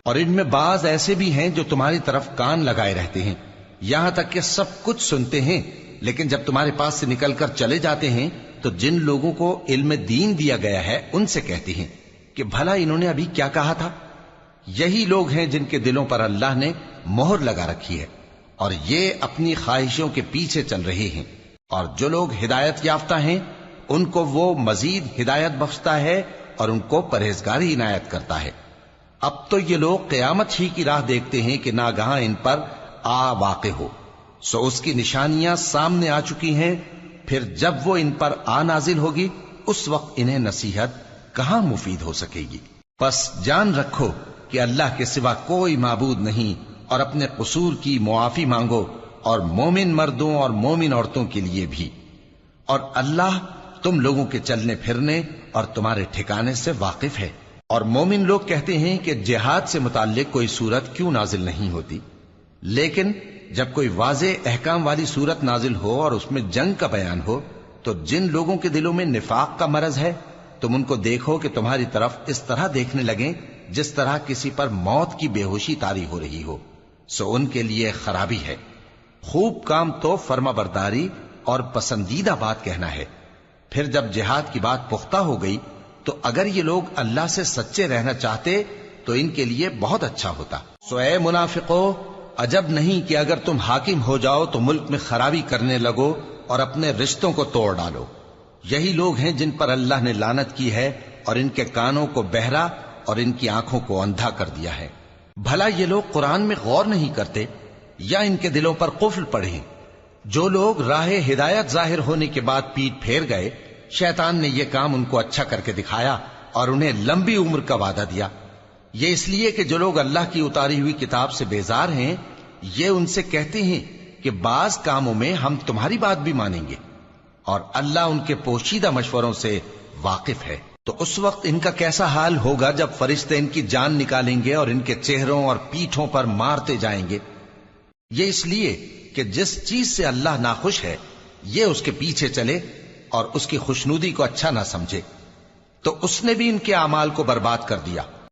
اور ان میں بعض ایسے بھی ہیں جو تمہاری طرف کان لگائے رہتے ہیں، یہاں تک کہ سب کچھ سنتے ہیں، لیکن جب تمہارے پاس سے نکل کر چلے جاتے ہیں تو جن لوگوں کو علم دین دیا گیا ہے ان سے کہتے ہیں کہ بھلا انہوں نے ابھی کیا کہا تھا۔ یہی لوگ ہیں جن کے دلوں پر اللہ نے مہر لگا رکھی ہے اور یہ اپنی خواہشوں کے پیچھے چل رہے ہیں، اور جو لوگ ہدایت یافتہ ہیں ان کو وہ مزید ہدایت بخشتا ہے اور ان کو پرہیزگاری عنایت کرتا ہے۔ اب تو یہ لوگ قیامت ہی کی راہ دیکھتے ہیں کہ ناگہاں ان پر آ واقع ہو، سو اس کی نشانیاں سامنے آ چکی ہیں، پھر جب وہ ان پر آ نازل ہوگی اس وقت انہیں نصیحت کہاں مفید ہو سکے گی۔ پس جان رکھو کہ اللہ کے سوا کوئی معبود نہیں، اور اپنے قصور کی معافی مانگو، اور مومن مردوں اور مومن عورتوں کے لیے بھی، اور اللہ تم لوگوں کے چلنے پھرنے اور تمہارے ٹھکانے سے واقف ہے۔ اور مومن لوگ کہتے ہیں کہ جہاد سے متعلق کوئی سورت کیوں نازل نہیں ہوتی، لیکن جب کوئی واضح احکام والی سورت نازل ہو اور اس میں جنگ کا بیان ہو تو جن لوگوں کے دلوں میں نفاق کا مرض ہے تم ان کو دیکھو کہ تمہاری طرف اس طرح دیکھنے لگیں جس طرح کسی پر موت کی بے ہوشی طاری ہو رہی ہو، سو ان کے لیے خرابی ہے۔ خوب کام تو فرما برداری اور پسندیدہ بات کہنا ہے۔ پھر جب جہاد کی بات پختہ ہو گئی تو اگر یہ لوگ اللہ سے سچے رہنا چاہتے تو ان کے لیے بہت اچھا ہوتا۔ سو اے منافقو، عجب نہیں کہ اگر تم حاکم ہو جاؤ تو ملک میں خرابی کرنے لگو اور اپنے رشتوں کو توڑ ڈالو۔ یہی لوگ ہیں جن پر اللہ نے لعنت کی ہے اور ان کے کانوں کو بہرا اور ان کی آنکھوں کو اندھا کر دیا ہے۔ بھلا یہ لوگ قرآن میں غور نہیں کرتے یا ان کے دلوں پر قفل پڑے ہیں؟ جو لوگ راہ ہدایت ظاہر ہونے کے بعد پیٹ پھیر گئے، شیطان نے یہ کام ان کو اچھا کر کے دکھایا اور انہیں لمبی عمر کا وعدہ دیا۔ یہ اس لیے کہ جو لوگ اللہ کی اتاری ہوئی کتاب سے بیزار ہیں یہ ان سے کہتے ہیں کہ بعض کاموں میں ہم تمہاری بات بھی مانیں گے، اور اللہ ان کے پوشیدہ مشوروں سے واقف ہے۔ تو اس وقت ان کا کیسا حال ہوگا جب فرشتے ان کی جان نکالیں گے اور ان کے چہروں اور پیٹھوں پر مارتے جائیں گے۔ یہ اس لیے کہ جس چیز سے اللہ ناخوش ہے یہ اس کے پیچھے چلے اور اس کی خوشنودی کو اچھا نہ سمجھے، تو اس نے بھی ان کے اعمال کو برباد کر دیا۔